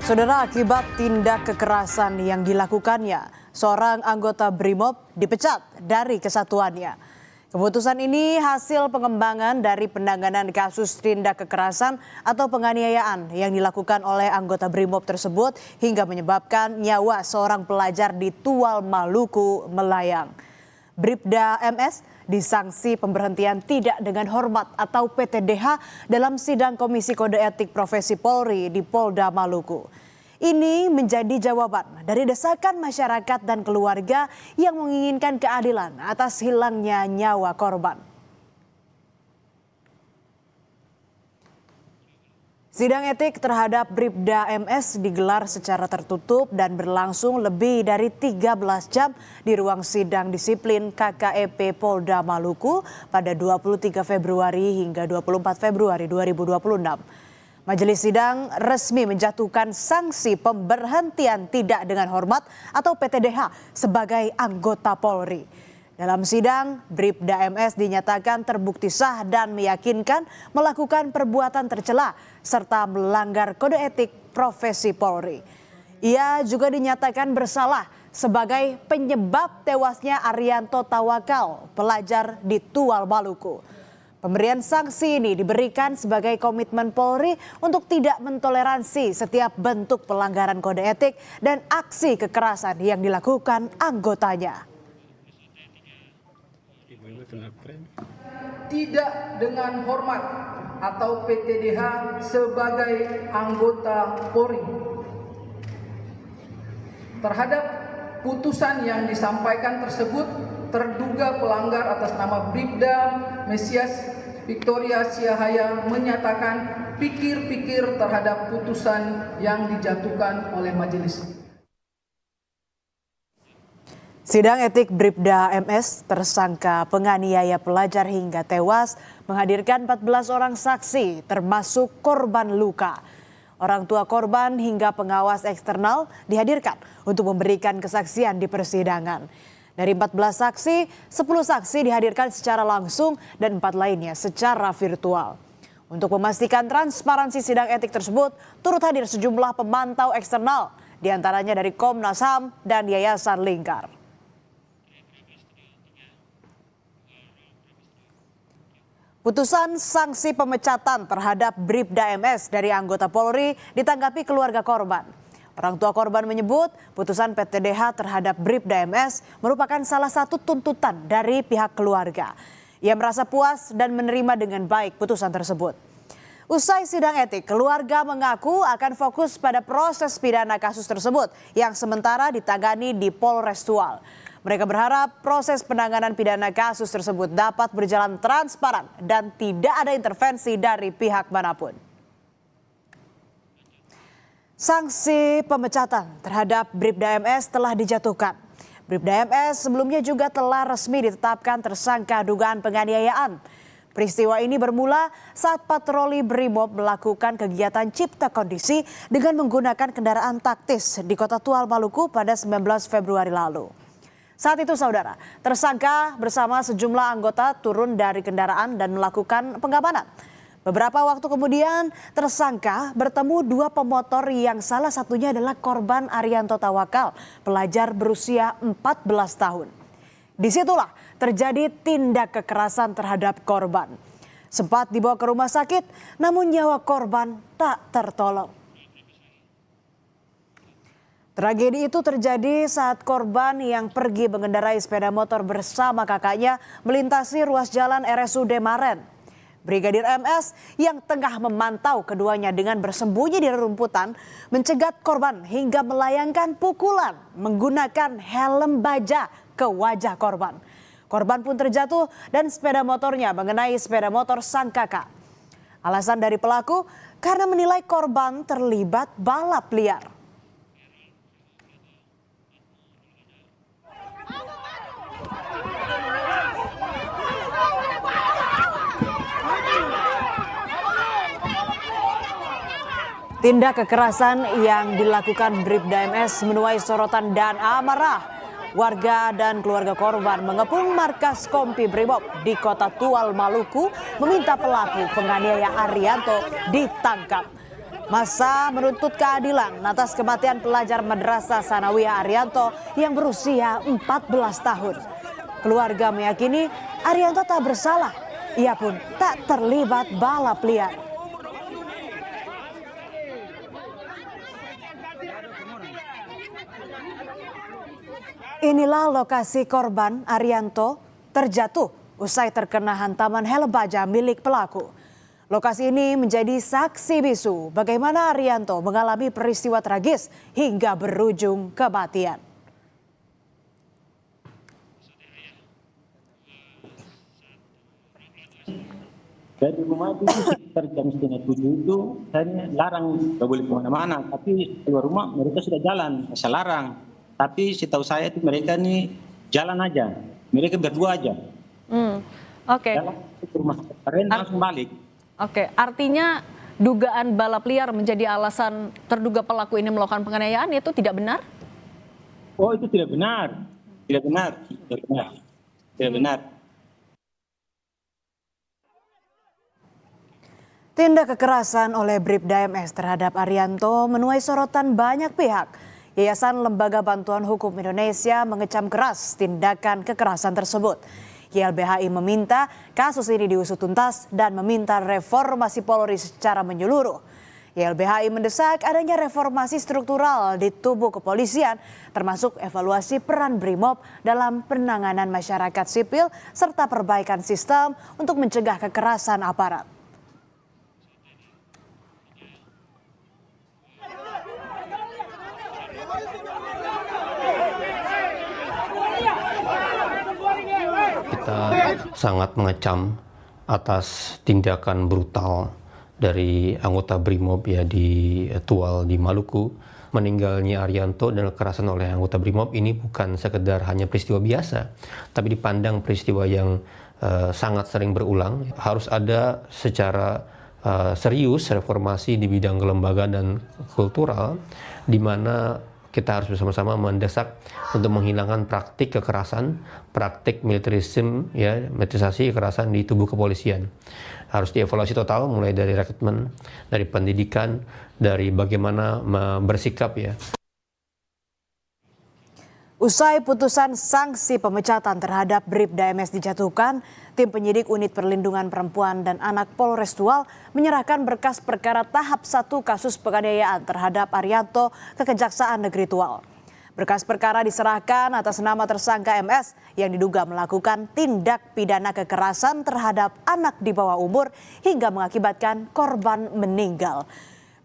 Saudara, akibat tindak kekerasan yang dilakukannya, seorang anggota BRIMOB dipecat dari kesatuannya. Keputusan ini hasil pengembangan dari penanganan kasus tindak kekerasan atau penganiayaan yang dilakukan oleh anggota BRIMOB tersebut hingga menyebabkan nyawa seorang pelajar di Tual, Maluku melayang. Bribda MS disanksi pemberhentian tidak dengan hormat atau PTDH dalam sidang Komisi Kode Etik Profesi Polri di Polda Maluku. Ini menjadi jawaban dari desakan masyarakat dan keluarga yang menginginkan keadilan atas hilangnya nyawa korban. Sidang etik terhadap Bribda MS digelar secara tertutup dan berlangsung lebih dari 13 jam di ruang sidang disiplin KKEP Polda Maluku pada 23 Februari hingga 24 Februari 2026. Majelis sidang resmi menjatuhkan sanksi pemberhentian tidak dengan hormat atau PTDH sebagai anggota Polri. Dalam sidang, Bribda MS dinyatakan terbukti sah dan meyakinkan melakukan perbuatan tercela serta melanggar kode etik profesi Polri. Ia juga dinyatakan bersalah sebagai penyebab tewasnya Arianto Tawakal, pelajar di Tual, Maluku. Pemberian sanksi ini diberikan sebagai komitmen Polri untuk tidak mentoleransi setiap bentuk pelanggaran kode etik dan aksi kekerasan yang dilakukan anggotanya. Tidak dengan hormat atau PTDH sebagai anggota Polri. Terhadap putusan yang disampaikan tersebut, terduga pelanggar atas nama Bribda Mesias Victoria Siahaya menyatakan pikir-pikir terhadap putusan yang dijatuhkan oleh majelis. Sidang etik Bribda MS, tersangka penganiaya pelajar hingga tewas, menghadirkan 14 orang saksi termasuk korban luka. Orang tua korban hingga pengawas eksternal dihadirkan untuk memberikan kesaksian di persidangan. Dari 14 saksi, 10 saksi dihadirkan secara langsung dan 4 lainnya secara virtual. Untuk memastikan transparansi sidang etik tersebut, turut hadir sejumlah pemantau eksternal, diantaranya dari Komnas HAM dan Yayasan Lingkar. Putusan sanksi pemecatan terhadap Bribda MS dari anggota Polri ditanggapi keluarga korban. Orang tua korban menyebut putusan PTDH terhadap Bribda MS merupakan salah satu tuntutan dari pihak keluarga. Ia merasa puas dan menerima dengan baik putusan tersebut. Usai sidang etik, keluarga mengaku akan fokus pada proses pidana kasus tersebut yang sementara ditangani di Polres Tual. Mereka berharap proses penanganan pidana kasus tersebut dapat berjalan transparan dan tidak ada intervensi dari pihak manapun. Sanksi pemecatan terhadap Bribda MS telah dijatuhkan. Bribda MS sebelumnya juga telah resmi ditetapkan tersangka dugaan penganiayaan. Peristiwa ini bermula saat patroli BRIMOB melakukan kegiatan cipta kondisi dengan menggunakan kendaraan taktis di Kota Tual, Maluku pada 19 Februari lalu. Saat itu saudara, tersangka bersama sejumlah anggota turun dari kendaraan dan melakukan pengamanan. Beberapa waktu kemudian tersangka bertemu dua pemotor yang salah satunya adalah korban Arianto Tawakal, pelajar berusia 14 tahun. Disitulah terjadi tindak kekerasan terhadap korban. Sempat dibawa ke rumah sakit, namun nyawa korban tak tertolong. Tragedi itu terjadi saat korban yang pergi mengendarai sepeda motor bersama kakaknya melintasi ruas jalan RSUD Maren. Brigadir MS yang tengah memantau keduanya dengan bersembunyi di rerumputan mencegat korban hingga melayangkan pukulan menggunakan helm baja ke wajah korban. Korban pun terjatuh dan sepeda motornya mengenai sepeda motor sang kakak. Alasan dari pelaku karena menilai korban terlibat balap liar. Tindak kekerasan yang dilakukan Bribda MS menuai sorotan dan amarah. Warga dan keluarga korban mengepung markas Kompi Brimob di Kota Tual, Maluku meminta pelaku penganiaya Arianto ditangkap. Massa menuntut keadilan atas kematian pelajar Madrasah Sanawiyah Arianto yang berusia 14 tahun. Keluarga meyakini Arianto tak bersalah. Ia pun tak terlibat balap liar. Inilah lokasi korban Arianto terjatuh usai terkena hantaman helm baja milik pelaku. Lokasi ini menjadi saksi bisu bagaimana Arianto mengalami peristiwa tragis hingga berujung kematian. Dari rumah itu sekitar jam 6:30 itu saya larang, nggak boleh kemana-mana. Tapi keluar rumah mereka sudah jalan, saya larang. Tapi setahu saya itu mereka nih jalan aja, mereka berdua aja. Oke. Jalan ke rumah kemarin langsung balik. Oke, artinya dugaan balap liar menjadi alasan terduga pelaku ini melakukan penganiayaan itu tidak benar? Oh, itu tidak benar. Tidak benar. Tidak benar. Tidak benar. Tindak kekerasan oleh Bribda MS terhadap Arianto menuai sorotan banyak pihak. Yayasan Lembaga Bantuan Hukum Indonesia mengecam keras tindakan kekerasan tersebut. YLBHI meminta kasus ini diusut tuntas dan meminta reformasi Polri secara menyeluruh. YLBHI mendesak adanya reformasi struktural di tubuh kepolisian, termasuk evaluasi peran BRIMOB dalam penanganan masyarakat sipil serta perbaikan sistem untuk mencegah kekerasan aparat. Kita sangat mengecam atas tindakan brutal dari anggota BRIMOB ya di Tual di Maluku. Meninggalnya Arianto dan kekerasan oleh anggota BRIMOB ini bukan sekedar hanya peristiwa biasa, tapi dipandang peristiwa yang sangat sering berulang. Harus ada secara serius reformasi di bidang kelembagaan dan kultural, di mana kita harus bersama-sama mendesak untuk menghilangkan praktik kekerasan, praktik militerisme, ya, militerisasi kekerasan di tubuh kepolisian. Harus dievaluasi total, mulai dari rekrutmen, dari pendidikan, dari bagaimana bersikap, ya. Usai putusan sanksi pemecatan terhadap Bribda MS dijatuhkan, tim penyidik Unit Perlindungan Perempuan dan Anak Polres Tual menyerahkan berkas perkara tahap 1 kasus penganiayaan terhadap Arianto ke Kejaksaan Negeri Tual. Berkas perkara diserahkan atas nama tersangka MS yang diduga melakukan tindak pidana kekerasan terhadap anak di bawah umur hingga mengakibatkan korban meninggal.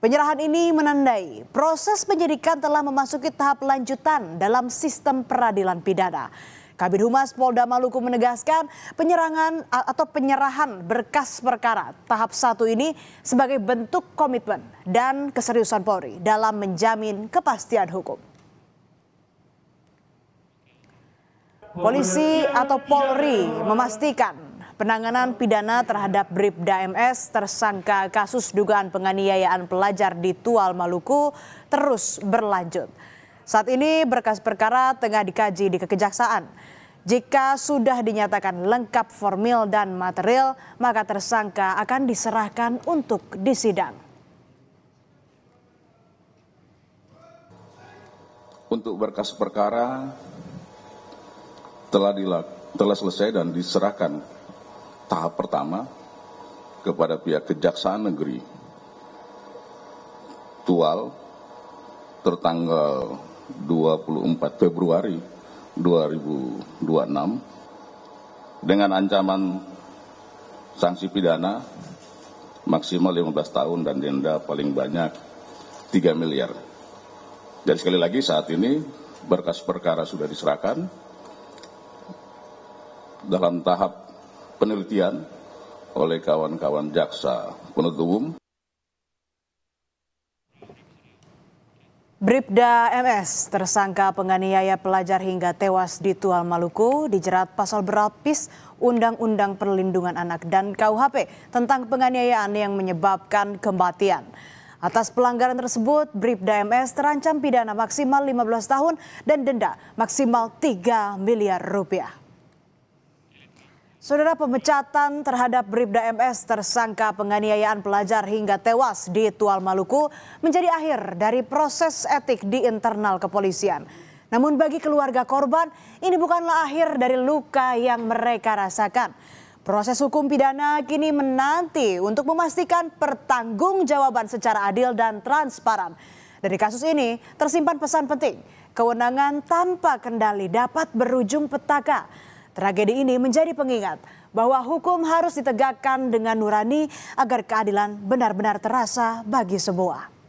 Penyerahan ini menandai proses penyidikan telah memasuki tahap lanjutan dalam sistem peradilan pidana. Kabid Humas Polda Maluku menegaskan penyerahan berkas perkara tahap 1 ini sebagai bentuk komitmen dan keseriusan Polri dalam menjamin kepastian hukum. Polisi atau Polri memastikan penanganan pidana terhadap Bribda MS tersangka kasus dugaan penganiayaan pelajar di Tual Maluku terus berlanjut. Saat ini berkas perkara tengah dikaji di Kejaksaan. Jika sudah dinyatakan lengkap formil dan material, maka tersangka akan diserahkan untuk disidang. Untuk berkas perkara telah selesai dan diserahkan tahap pertama kepada pihak Kejaksaan Negeri Tual tertanggal 24 Februari 2026 dengan ancaman sanksi pidana maksimal 15 tahun dan denda paling banyak 3 miliar. Dan sekali lagi saat ini berkas perkara sudah diserahkan dalam tahap penelitian oleh kawan-kawan jaksa penuntut umum. Bribda MS, tersangka penganiaya pelajar hingga tewas di Tual Maluku, dijerat pasal berlapis Undang-Undang Perlindungan Anak dan KUHP tentang penganiayaan yang menyebabkan kematian. Atas pelanggaran tersebut, Bribda MS terancam pidana maksimal 15 tahun dan denda maksimal 3 miliar rupiah. Saudara, pemecatan terhadap Bribda MS tersangka penganiayaan pelajar hingga tewas di Tual Maluku menjadi akhir dari proses etik di internal kepolisian. Namun bagi keluarga korban, ini bukanlah akhir dari luka yang mereka rasakan. Proses hukum pidana kini menanti untuk memastikan pertanggungjawaban secara adil dan transparan. Dari kasus ini tersimpan pesan penting, kewenangan tanpa kendali dapat berujung petaka. Tragedi ini menjadi pengingat bahwa hukum harus ditegakkan dengan nurani agar keadilan benar-benar terasa bagi semua.